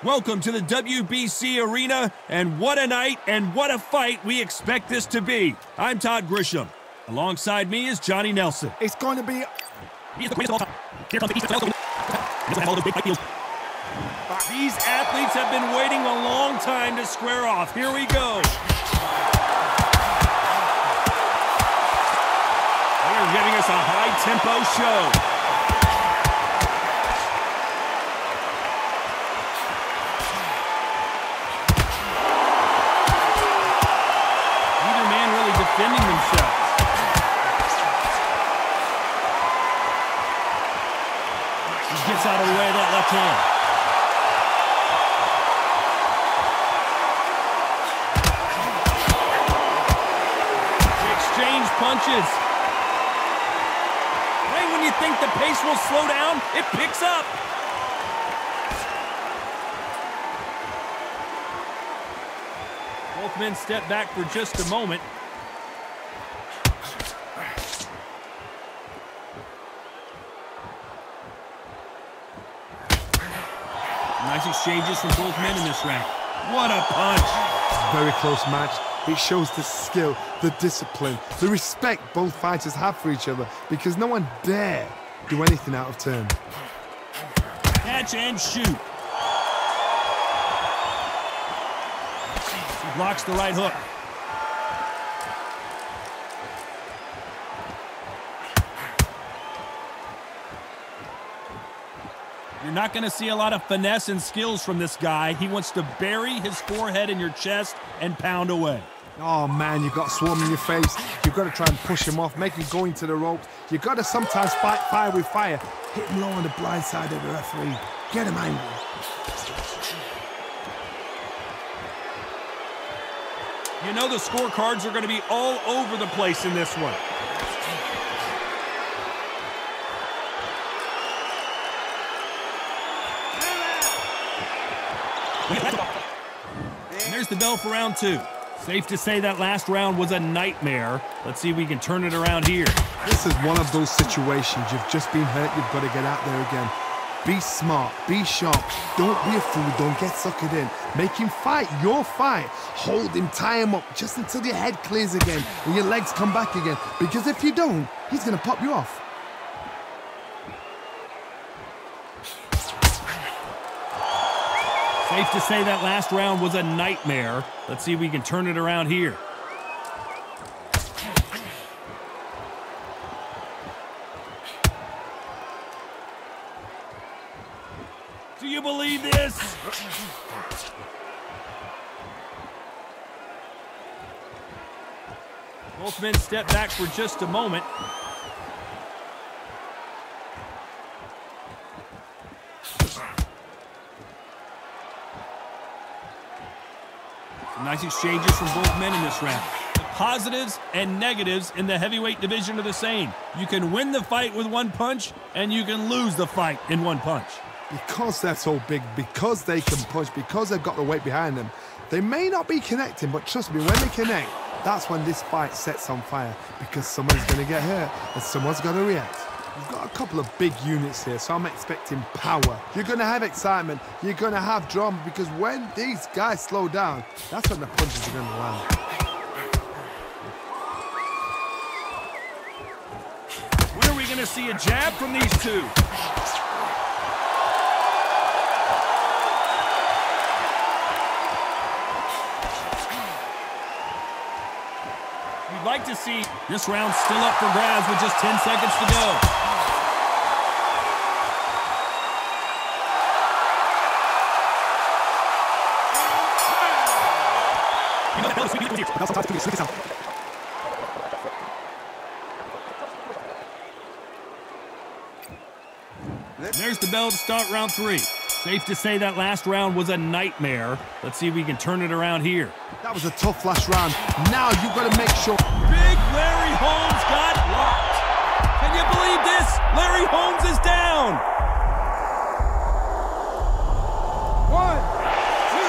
Welcome to the WBC arena, and what a night and what a fight we expect this to be. I'm Todd Grisham. Alongside me is Johnny Nelson. It's going to be... He is the greatest of all time. Here comes the East Coast. These athletes have been waiting a long time to square off. Here we go. They are giving us a high-tempo show. Defending themselves. He gets out of the way of that left hand. They exchange punches. Right when you think the pace will slow down, it picks up. Both men step back for just a moment. Nice exchanges from both men in this round. What a punch! It's a very close match. It shows the skill, the discipline, the respect both fighters have for each other, because no one dare do anything out of turn. Catch and shoot. He blocks the right hook. You're not going to see a lot of finesse and skills from this guy. He wants to bury his forehead in your chest and pound away. Oh man, you've got swarm in your face. You've got to try and push him off, make him go into the ropes. You've got to sometimes fight fire with fire. Hit him low on the blind side of the referee. Get him angry. You know the scorecards are going to be all over the place in this one. And there's the bell for round two. Safe to say that last round was a nightmare. Let's see if we can turn it around here. This is one of those situations. You've just been hurt. You've got to get out there again. Be smart. Be sharp. Don't be a fool. Don't get suckered in. Make him fight your fight. Hold him. Tie him up just until your head clears again and your legs come back again. Because if you don't, he's going to pop you off. Safe to say that last round was a nightmare. Let's see if we can turn it around here. Do you believe this? Both men step back for just a moment. Nice exchanges from both men in this round. The positives and negatives in the heavyweight division are the same. You can win the fight with one punch, and you can lose the fight in one punch. Because they're so big, because they can punch, because they've got the weight behind them, they may not be connecting, but trust me, when they connect, that's when this fight sets on fire, because someone's going to get hurt, and someone's got to react. You've got a couple of big units here, so I'm expecting power. You're going to have excitement. You're going to have drama, because when these guys slow down, that's when the punches are going to land. When are we going to see a jab from these two? We'd like to see this round still up for grabs with just 10 seconds to go. There's the bell to start round three. Safe to say that last round was a nightmare. Let's see if we can turn it around here. That was a tough last round. Now you've got to make sure. Big Larry Holmes got locked. Can you believe this? Larry Holmes is down. 1, 2,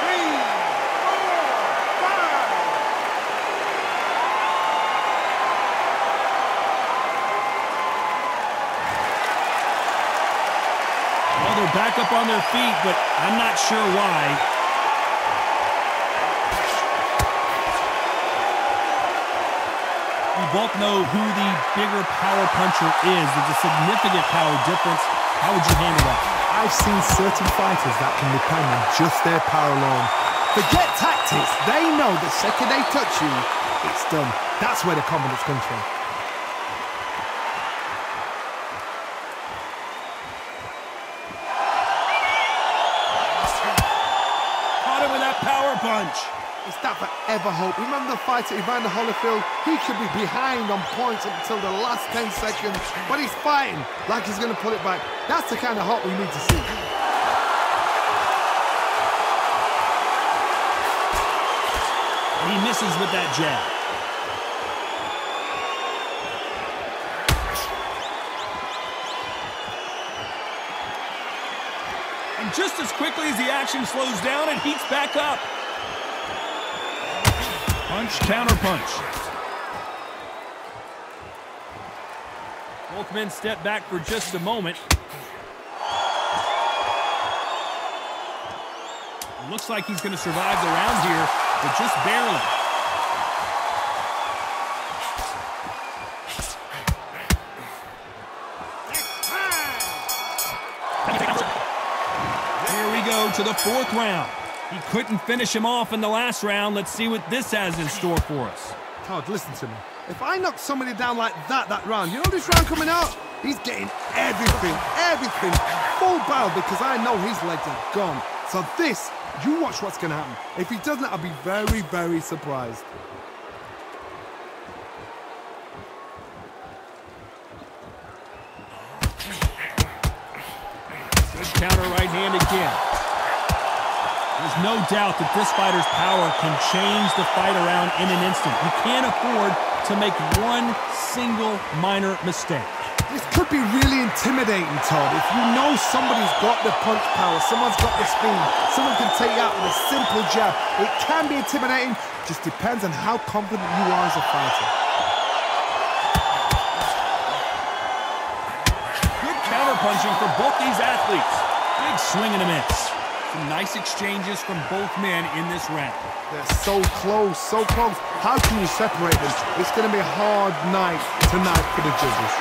3, 4, 5. Well, they're back up on their feet, but I'm not sure why. We both know who the bigger power puncher is. There's a significant power difference. How would you handle that? I've seen certain fighters that can depend on just their power alone. Forget tactics. They know the second they touch you, it's done. That's where the confidence comes from. Caught him with that power punch. Is that forever hope? Remember the fight at Evander Holyfield? He could be behind on points up until the last 10 seconds, but he's fighting like he's going to pull it back. That's the kind of hope we need to see. He misses with that jab. And just as quickly as the action slows down, it heats back up. Punch, counter punch. Both men step back for just a moment. Looks like he's going to survive the round here, but just barely. Here we go to the fourth round. He couldn't finish him off in the last round. Let's see what this has in store for us. Todd, listen to me. If I knock somebody down like that round, you know this round coming out? He's getting everything, full barrel, because I know his legs are gone. So this, you watch what's going to happen. If he doesn't, I'll be very, very surprised. Good counter right hand again. There's no doubt that this fighter's power can change the fight around in an instant. You can't afford to make one single minor mistake. This could be really intimidating, Todd. If you know somebody's got the punch power, someone's got the speed, someone can take you out with a simple jab, it can be intimidating. Just depends on how confident you are as a fighter. Good counter punching for both these athletes. Big swing and a miss. Some nice exchanges from both men in this round. They're so close, so close. How can you separate them? It's going to be a hard night tonight for the judges.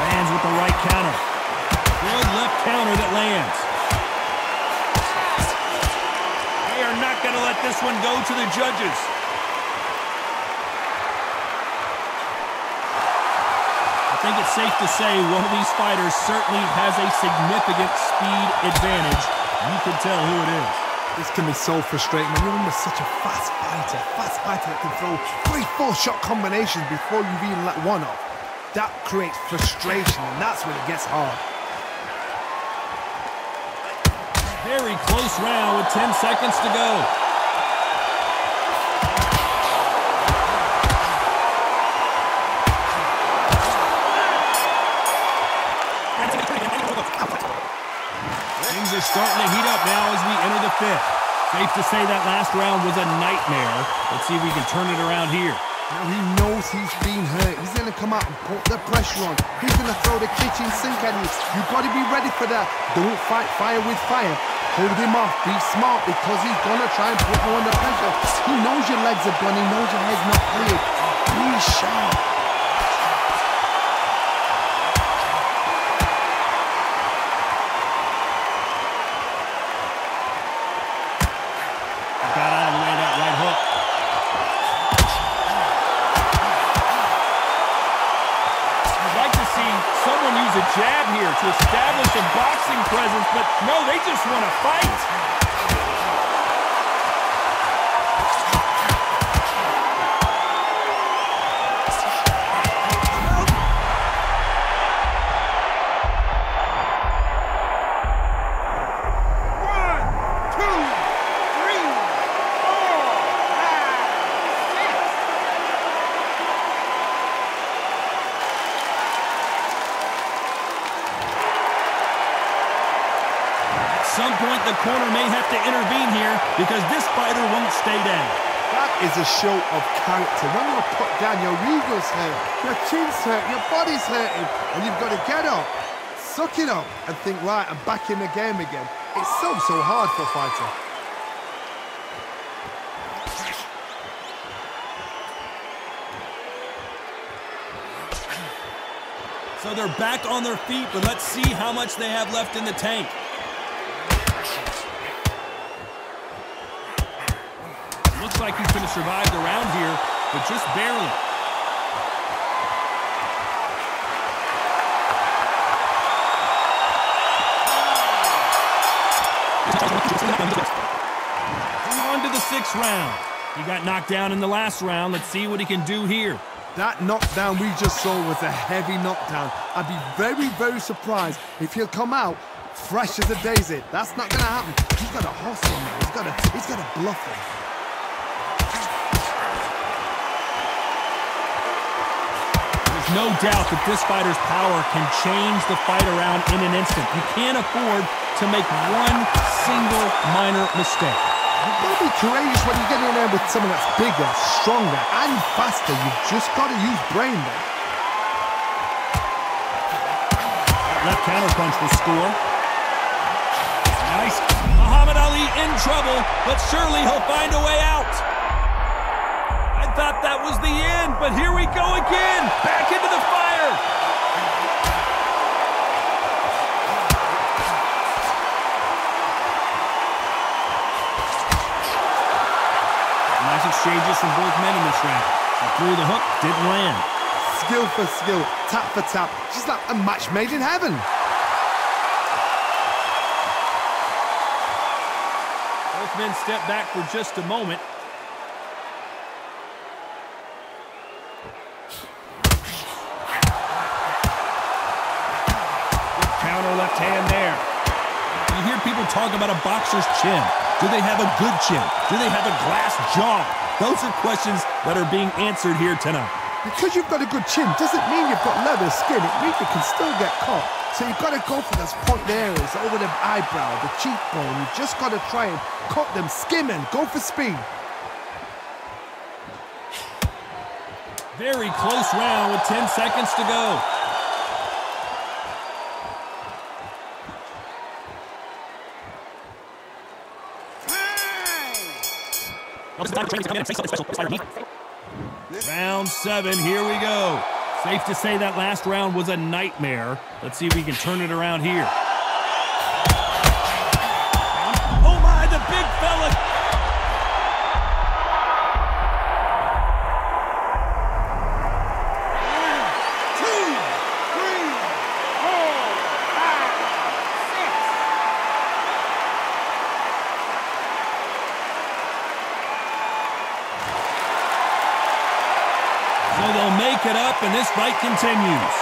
Lands with the right counter. Good left counter that lands. They are not going to let this one go to the judges. I think it's safe to say one of these fighters certainly has a significant speed advantage. You can tell who it is. This can be so frustrating. Remember, such a fast fighter that can throw 3-4 shot combinations before you've even let one off. That creates frustration, and that's when it gets hard. Very close round with 10 seconds to go. Things are starting to heat up now as we enter the fifth. Safe to say that last round was a nightmare. Let's see if we can turn it around here. Now he knows he's been hurt. He's going to come out and put the pressure on. He's going to throw the kitchen sink at you. You've got to be ready for that. Don't fight fire with fire. Hold him off. Be smart, because he's going to try and put you under pressure. He knows your legs are gone. He knows your head's not cleared. Be sharp. Got out of the way of that right hook. I'd like to see someone use a jab here to establish a boxing presence, but no, they just want to fight. At some point, the corner may have to intervene here because this fighter won't stay down. That is a show of character. When you're put down, your ego's hurt, your chin's hurt, your body's hurting, and you've got to get up, suck it up, and think, right, I'm back in the game again. It's so hard for a fighter. So they're back on their feet, but let's see how much they have left in the tank. Looks like he's going to survive the round here, but just barely. On to the 6th round. He got knocked down in the last round. Let's see what he can do here. That knockdown we just saw was a heavy knockdown. I'd be very surprised if he'll come out fresh as a daisy. That's not going to happen. He's got a hustle now. He's got to bluff him. There's no doubt that this fighter's power can change the fight around in an instant. You can't afford to make one single minor mistake. You've got to be courageous when you get in there with someone that's bigger, stronger, and faster. You've just got to use brain there. Left counterpunch will score. Nice. Muhammad Ali in trouble, but surely he'll find a way out. I thought that was the end, but here we go again. Back into the fire. Nice exchanges from both men in this round. He threw the hook, didn't land. Skill for skill, tap for tap. Just like a match made in heaven. Both men step back for just a moment. Good counter left hand there. You hear people talk about a boxer's chin. Do they have a good chin? Do they have a glass jaw? Those are questions that are being answered here tonight. Because you've got a good chin doesn't mean you've got leather skin. It means you can still get caught. So you've got to go for those point areas, over the eyebrow, the cheekbone. You've just got to try and cut them, skim and go for speed. Very close round with 10 seconds to go. Round 7, here we go. Safe to say that last round was a nightmare. Let's see if we can turn it around here. Oh my, the big fella. So they'll make it up, and this fight continues.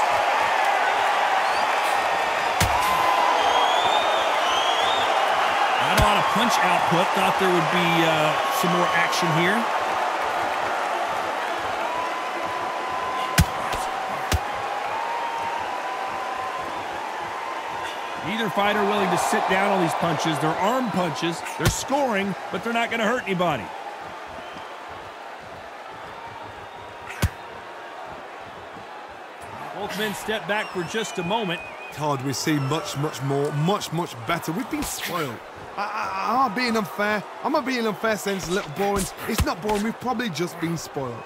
Not a lot of punch output. Thought there would be some more action here. Neither fighter willing to sit down on these punches. They're arm punches. They're scoring, but they're not going to hurt anybody. Both men step back for just a moment. God, we see much more, much better. We've been spoiled. I'm not being unfair. I'm not being unfair saying it's a little boring. It's not boring. We've probably just been spoiled.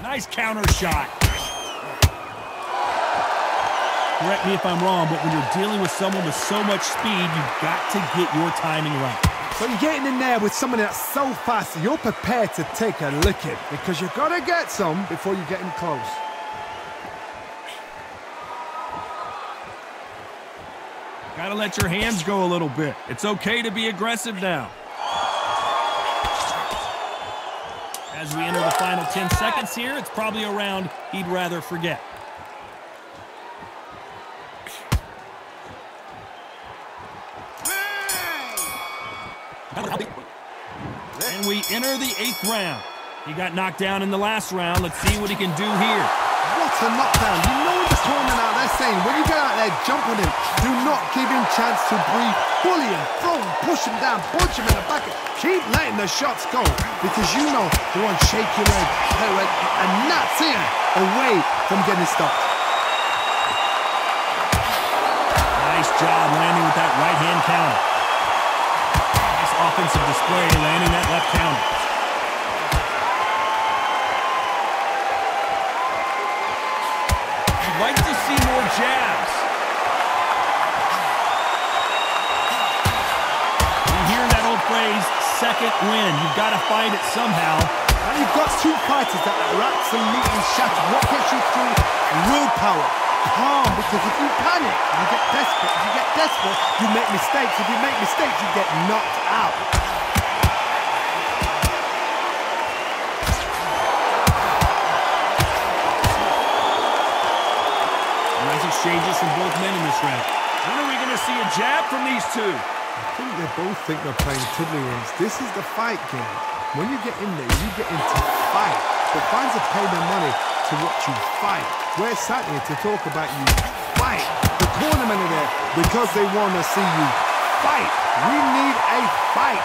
Nice counter shot. Correct me if I'm wrong, but when you're dealing with someone with so much speed, you've got to get your timing right. So you're getting in there with someone that's so fast, you're prepared to take a licking because you've got to get some before you get in close. Got to let your hands go a little bit. It's okay to be aggressive now. As we enter the final 10 seconds here, it's probably a round he'd rather forget. And we enter the 8th round. He got knocked down in the last round. Let's see what he can do here. What a knockdown. You know he's holding out there saying, when you get out there, jump on him. Do not give him chance to breathe. Bully him, throw him, push him down, punch him in the back. Keep letting the shots go because you know they want to shake your leg, and that's him away from getting stopped. Nice job landing with that right-hand counter. Nice offensive display landing that left counter. You'd like to see more jabs. You hear that old phrase, second win. You've got to find it somehow. And you've got two fighters that are absolutely shattered. What gets you through? Willpower. Calm, because if you panic, you get desperate. If you get desperate, you make mistakes. If you make mistakes, you get knocked out. Nice exchanges from both men in this round. When are we going to see a jab from these two? I think they both think they're playing Tiddlywinks. This is the fight game. When you get in there, you get into fight. The fans are paying their money to watch you fight. We're sat here to talk about you fight. The cornermen are there because they want to see you fight. We need a fight.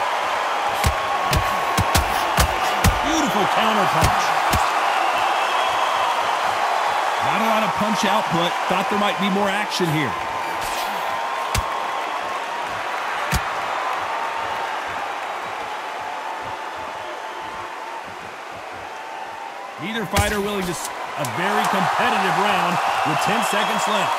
Beautiful counter punch. Not a lot of punch output. Thought there might be more action here. Neither fighter willing to a very competitive round with 10 seconds left.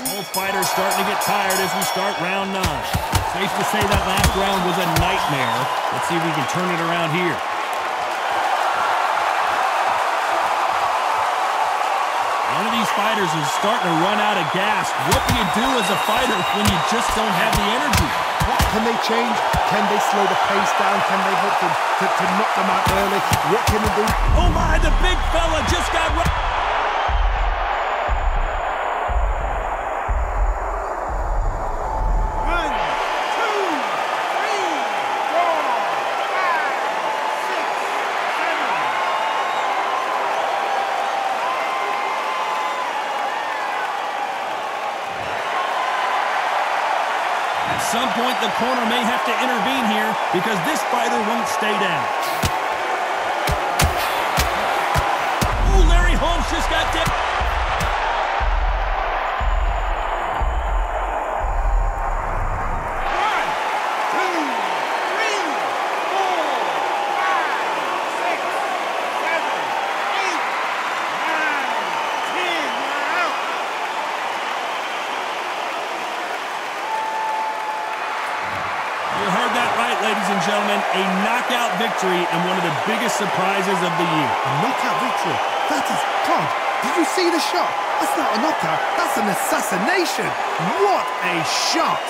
Both fighters starting to get tired as we start round 9. Safe to say that last round was a nightmare. Let's see if we can turn it around here. One of these fighters is starting to run out of gas. What do you do as a fighter when you just don't have the energy? What can they change? Can they slow the pace down? Can they hope to knock them out early? What can they do? Oh my, the big fella just got run. At some point, the corner may have to intervene here because this fighter won't stay down. Ooh, Larry Holmes just got dead. Ladies and gentlemen, a knockout victory and one of the biggest surprises of the year. A knockout victory? That is God. Did you see the shot? That's not a knockout. That's an assassination. What a shot.